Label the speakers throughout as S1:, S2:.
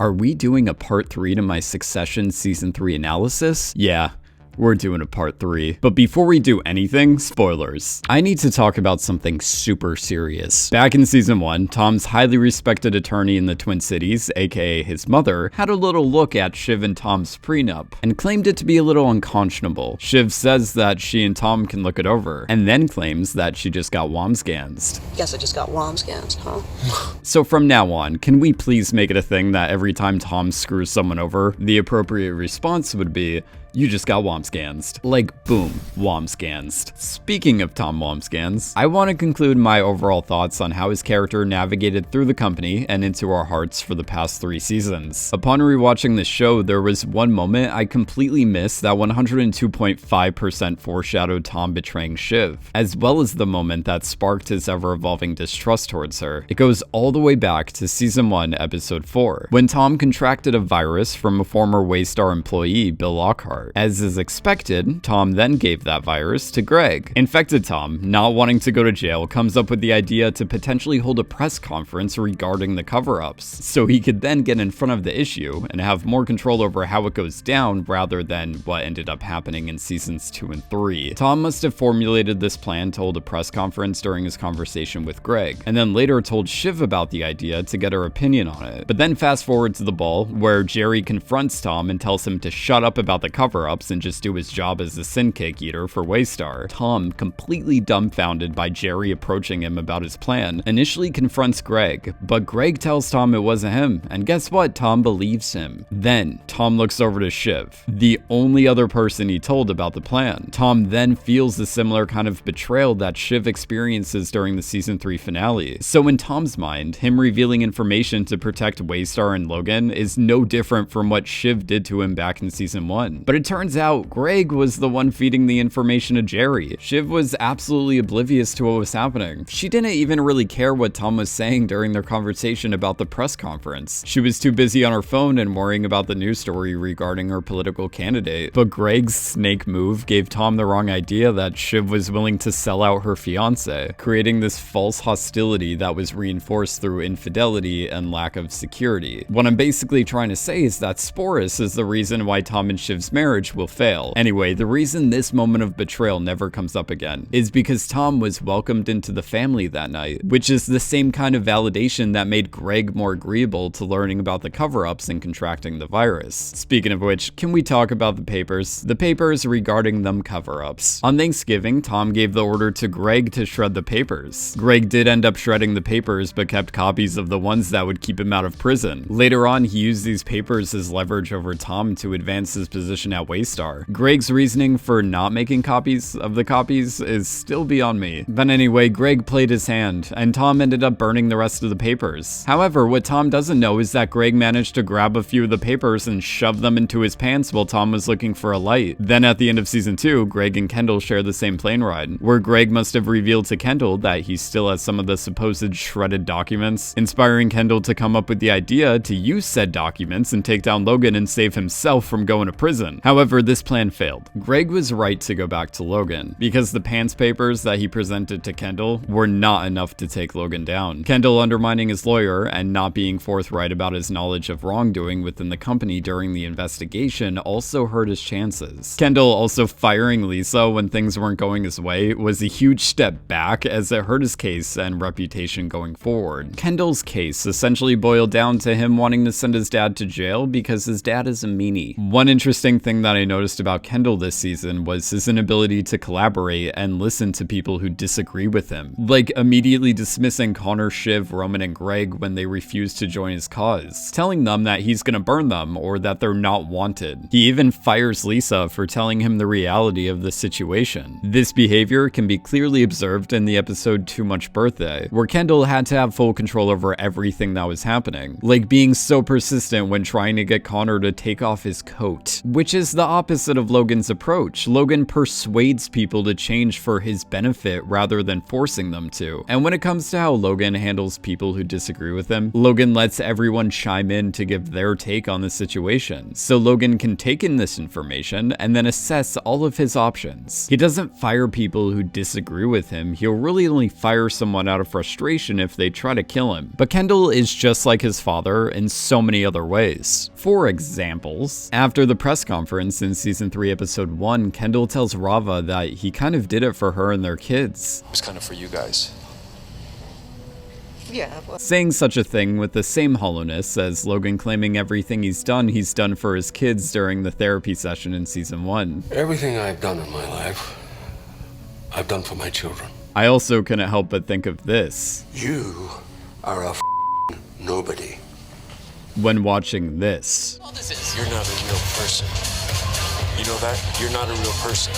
S1: Are we doing a part 3 to my Succession season 3 analysis? Yeah. We're doing a part 3. But before we do anything, spoilers. I need to talk about something super serious. Back in season 1, Tom's highly respected attorney in the Twin Cities, aka his mother, had a little look at Shiv and Tom's prenup and claimed it to be a little unconscionable. Shiv says that she and Tom can look it over, and then claims that she just got womsgansed.
S2: Guess I just got womsgansed, huh?
S1: So from now on, can we please make it a thing that every time Tom screws someone over, the appropriate response would be, "You just got womsgansed." Like, boom, womsgansed. Speaking of Tom Womsgans, I want to conclude my overall thoughts on how his character navigated through the company and into our hearts for the past 3 seasons. Upon rewatching the show, there was one moment I completely missed that 102.5% foreshadowed Tom betraying Shiv, as well as the moment that sparked his ever-evolving distrust towards her. It goes all the way back to season 1, episode 4, when Tom contracted a virus from a former Waystar employee, Bill Lockhart. As is expected, Tom then gave that virus to Greg. Infected Tom, not wanting to go to jail, comes up with the idea to potentially hold a press conference regarding the cover-ups, so he could then get in front of the issue and have more control over how it goes down rather than what ended up happening in seasons 2 and 3. Tom must have formulated this plan to hold a press conference during his conversation with Greg, and then later told Shiv about the idea to get her opinion on it. But then fast forward to the ball, where Jerry confronts Tom and tells him to shut up about the cover-ups and just do his job as the sin cake eater for Waystar. Tom, completely dumbfounded by Jerry approaching him about his plan, initially confronts Greg, but Greg tells Tom it wasn't him, and guess what? Tom believes him. Then, Tom looks over to Shiv, the only other person he told about the plan. Tom then feels the similar kind of betrayal that Shiv experiences during the season 3 finale. So in Tom's mind, him revealing information to protect Waystar and Logan is no different from what Shiv did to him back in season 1. But it turns out Greg was the one feeding the information to Jerry. Shiv was absolutely oblivious to what was happening. She didn't even really care what Tom was saying during their conversation about the press conference. She was too busy on her phone and worrying about the news story regarding her political candidate. But Greg's snake move gave Tom the wrong idea that Shiv was willing to sell out her fiance, creating this false hostility that was reinforced through infidelity and lack of security. What I'm basically trying to say is that Sporus is the reason why Tom and Shiv's marriage will fail. Anyway, the reason this moment of betrayal never comes up again is because Tom was welcomed into the family that night, which is the same kind of validation that made Greg more agreeable to learning about the cover-ups and contracting the virus. Speaking of which, can we talk about the papers? The papers regarding them cover-ups. On Thanksgiving, Tom gave the order to Greg to shred the papers. Greg did end up shredding the papers, but kept copies of the ones that would keep him out of prison. Later on, he used these papers as leverage over Tom to advance his position at Waystar. Greg's reasoning for not making copies of the copies is still beyond me. But anyway, Greg played his hand, and Tom ended up burning the rest of the papers. However, what Tom doesn't know is that Greg managed to grab a few of the papers and shove them into his pants while Tom was looking for a light. Then at the end of season 2, Greg and Kendall share the same plane ride, where Greg must have revealed to Kendall that he still has some of the supposed shredded documents, inspiring Kendall to come up with the idea to use said documents and take down Logan and save himself from going to prison. However, this plan failed. Greg was right to go back to Logan, because the pants papers that he presented to Kendall were not enough to take Logan down. Kendall undermining his lawyer and not being forthright about his knowledge of wrongdoing within the company during the investigation also hurt his chances. Kendall also firing Lisa when things weren't going his way was a huge step back, as it hurt his case and reputation going forward. Kendall's case essentially boiled down to him wanting to send his dad to jail because his dad is a meanie. One interesting thing that I noticed about Kendall this season was his inability to collaborate and listen to people who disagree with him, like immediately dismissing Connor, Shiv, Roman, and Greg when they refused to join his cause, telling them that he's gonna burn them or that they're not wanted. He even fires Lisa for telling him the reality of the situation. This behavior can be clearly observed in the episode Too Much Birthday, where Kendall had to have full control over everything that was happening, like being so persistent when trying to get Connor to take off his coat, which which is the opposite of Logan's approach. Logan persuades people to change for his benefit rather than forcing them to. And when it comes to how Logan handles people who disagree with him, Logan lets everyone chime in to give their take on the situation, so Logan can take in this information and then assess all of his options. He doesn't fire people who disagree with him, he'll really only fire someone out of frustration if they try to kill him. But Kendall is just like his father in so many other ways. For examples, after the press conference in season 3 episode 1, Kendall tells Rava that he kind of did it for her and their kids.
S3: It was kind of for you guys.
S2: Yeah, well,
S1: Saying such a thing with the same hollowness as Logan claiming everything he's done for his kids during the therapy session in season 1.
S4: Everything I've done in my life, I've done for my children.
S1: I also couldn't help but think of this
S4: You are a nobody.
S1: when watching this.
S3: You're not a real person. You know that? You're not a real person.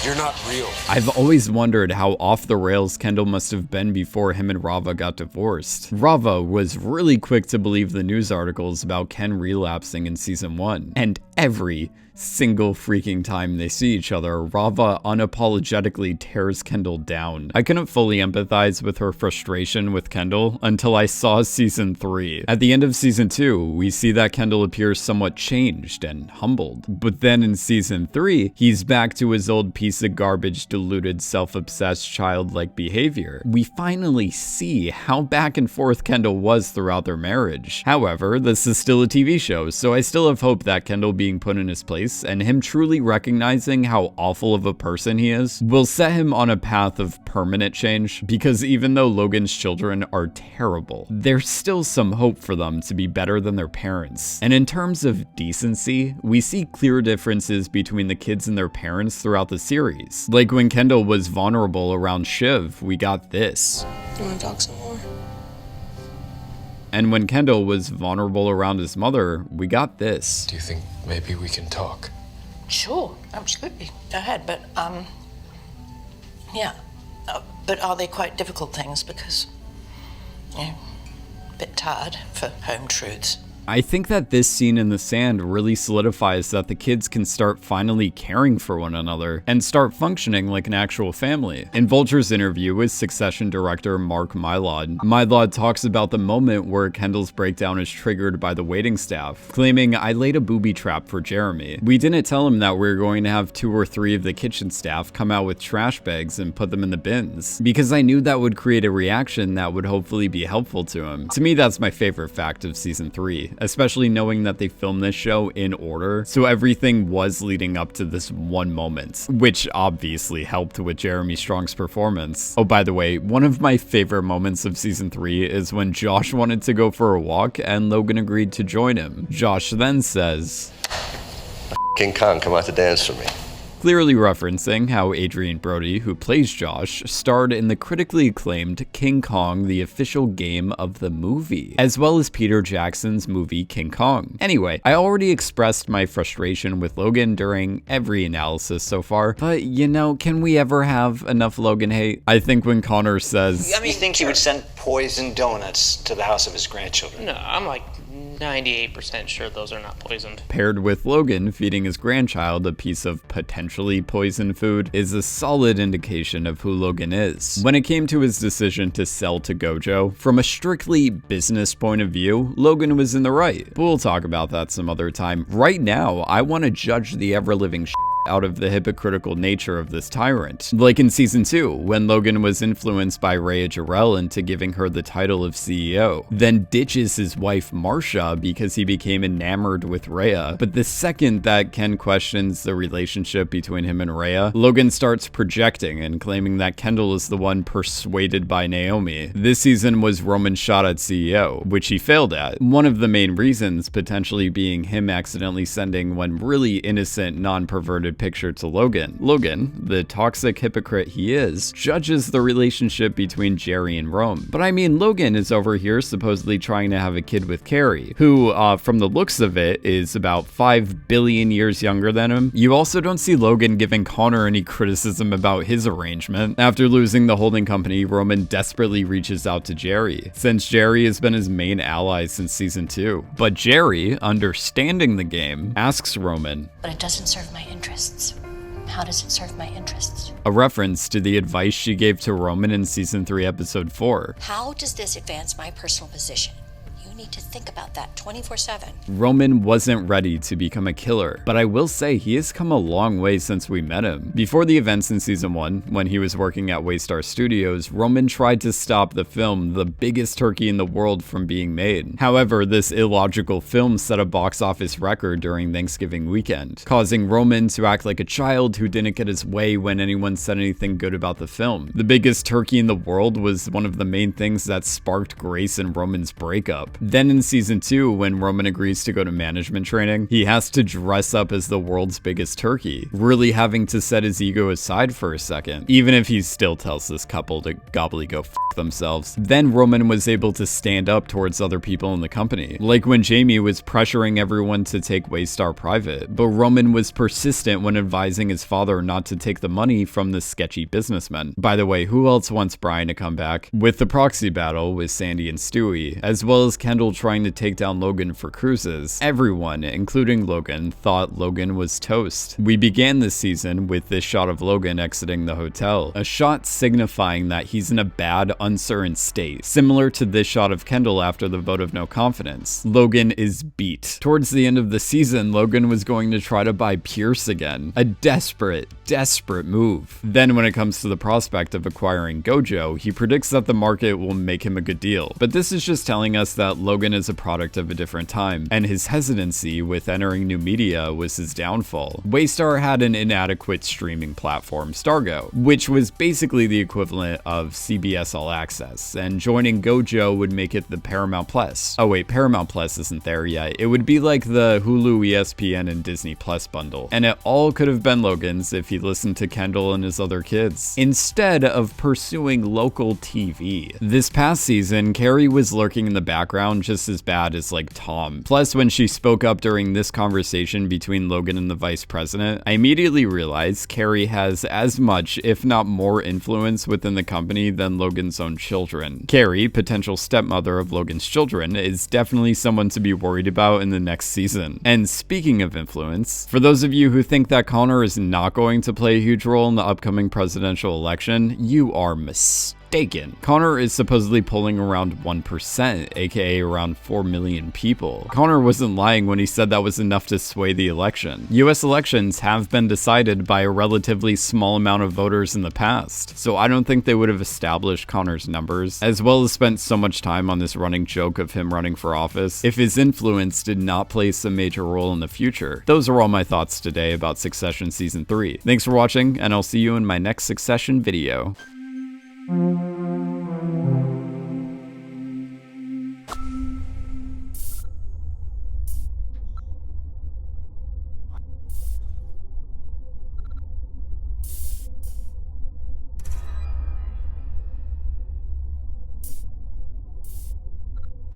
S3: You're not real.
S1: I've always wondered how off the rails Kendall must have been before him and Rava got divorced. Rava was really quick to believe the news articles about Ken relapsing in season 1, and every single freaking time they see each other, Rava unapologetically tears Kendall down. I couldn't fully empathize with her frustration with Kendall until I saw season 3. At the end of season 2, we see that Kendall appears somewhat changed and humbled. But then in season 3, he's back to his old piece of garbage, deluded, self-obsessed, childlike behavior. We finally see how back and forth Kendall was throughout their marriage. However, this is still a TV show, so I still have hope that Kendall being put in his place and him truly recognizing how awful of a person he is will set him on a path of permanent change, because even though Logan's children are terrible, there's still some hope for them to be better than their parents. And in terms of decency, we see clear differences between the kids and their parents throughout the series. Like when Kendall was vulnerable around Shiv, we got this.
S2: you want to talk some more?
S1: And when Kendall was vulnerable around his mother, we got this.
S3: Do you think maybe we can talk?
S5: Sure, absolutely. Go ahead, but, yeah. But are they quite difficult things? Because, you know, a bit tired for home truths.
S1: I think that this scene in the sand really solidifies that the kids can start finally caring for one another and start functioning like an actual family. In Vulture's interview with Succession director Mark Mylod talks about the moment where Kendall's breakdown is triggered by the waiting staff, claiming, "I laid a booby trap for Jeremy. We didn't tell him that we were going to have 2 or 3 of the kitchen staff come out with trash bags and put them in the bins, because I knew that would create a reaction that would hopefully be helpful to him." To me, that's my favorite fact of season 3. Especially knowing that they filmed this show in order, so everything was leading up to this one moment, which obviously helped with Jeremy Strong's performance. Oh, by the way, one of my favorite moments of season 3 is when Josh wanted to go for a walk and Logan agreed to join him. Josh then says,
S6: King Kong, come out to dance for me.
S1: clearly referencing how Adrian Brody, who plays Josh, starred in the critically acclaimed King Kong, the official game of the movie, as well as Peter Jackson's movie King Kong. Anyway, I already expressed my frustration with Logan during every analysis so far, but you know, can we ever have enough Logan hate? I think when Connor says,
S7: I mean, you think he would send poisoned donuts to the house of his grandchildren?
S8: No, I'm like 98% sure those are not poisoned.
S1: paired with Logan feeding his grandchild a piece of potentially poisoned food, is a solid indication of who Logan is. When it came to his decision to sell to Gojo, from a strictly business point of view, Logan was in the right. But we'll talk about that some other time. Right now, I want to judge the ever-living out of the hypocritical nature of this tyrant. Like in season 2, when Logan was influenced by Rhea Jarrell into giving her the title of CEO, then ditches his wife Marsha because he became enamored with Rhea. But the second that Ken questions the relationship between him and Rhea, Logan starts projecting and claiming that Kendall is the one persuaded by Naomi. This season was Roman's shot at CEO, which he failed at. One of the main reasons potentially being him accidentally sending one really innocent, non-perverted painted picture to Logan. Logan, the toxic hypocrite he is, judges the relationship between Jerry and Rome. But I mean, Logan is over here supposedly trying to have a kid with Carrie, who, from the looks of it, is about 5 billion years younger than him. You also don't see Logan giving Connor any criticism about his arrangement. After losing the holding company, Roman desperately reaches out to Jerry, since Jerry has been his main ally since season 2. But Jerry, understanding the game, asks Roman,
S9: "But it doesn't serve my interests. How does it serve my interests?"
S1: a reference to the advice she gave to Roman in season 3, episode 4.
S9: "How does this advance my personal position? You need to think about that 24/7.
S1: Roman wasn't ready to become a killer, but I will say he has come a long way since we met him. Before the events in season 1, when he was working at Waystar Studios, Roman tried to stop the film The Biggest Turkey in the World from being made. However, this illogical film set a box office record during Thanksgiving weekend, causing Roman to act like a child who didn't get his way when anyone said anything good about the film. The Biggest Turkey in the World was one of the main things that sparked Grace and Roman's breakup. Then in season 2, when Roman agrees to go to management training, he has to dress up as the world's biggest turkey, really having to set his ego aside for a second, even if he still tells this couple to gobbledygook themselves. Then Roman was able to stand up towards other people in the company, like when Jamie was pressuring everyone to take Waystar private, but Roman was persistent when advising his father not to take the money from the sketchy businessmen. By the way, who else wants Brian to come back? With the proxy battle with Sandy and Stewie, as well as Kendall trying to take down Logan for cruises, everyone, including Logan, thought Logan was toast. We began this season with this shot of Logan exiting the hotel, a shot signifying that he's in a bad, uncertain state, similar to this shot of Kendall after the vote of no confidence. Logan is beat. Towards the end of the season, Logan was going to try to buy Pierce again, a desperate move. Then when it comes to the prospect of acquiring Gojo, he predicts that the market will make him a good deal. But this is just telling us that Logan is a product of a different time, and his hesitancy with entering new media was his downfall. Waystar had an inadequate streaming platform, Stargo, which was basically the equivalent of CBS All Access, and joining Gojo would make it the Paramount Plus. Oh wait, Paramount Plus isn't there yet. It would be like the Hulu, ESPN, and Disney Plus bundle, and it all could have been Logan's if he listened to Kendall and his other kids, instead of pursuing local TV. This past season, Carrie was lurking in the background just as bad as like Tom. Plus, when she spoke up during this conversation between Logan and the vice president, I immediately realized Carrie has as much, if not more, influence within the company than Logan's own children. Carrie, potential stepmother of Logan's children, is definitely someone to be worried about in the next season. And speaking of influence, for those of you who think that Connor is not going to play a huge role in the upcoming presidential election, you are mistaken. Connor is supposedly polling around 1%, aka around 4 million people. Connor wasn't lying when he said that was enough to sway the election. US elections have been decided by a relatively small amount of voters in the past, so I don't think they would have established Connor's numbers, as well as spent so much time on this running joke of him running for office, if his influence did not play some major role in the future. Those are all my thoughts today about Succession Season 3. Thanks for watching, and I'll see you in my next Succession video.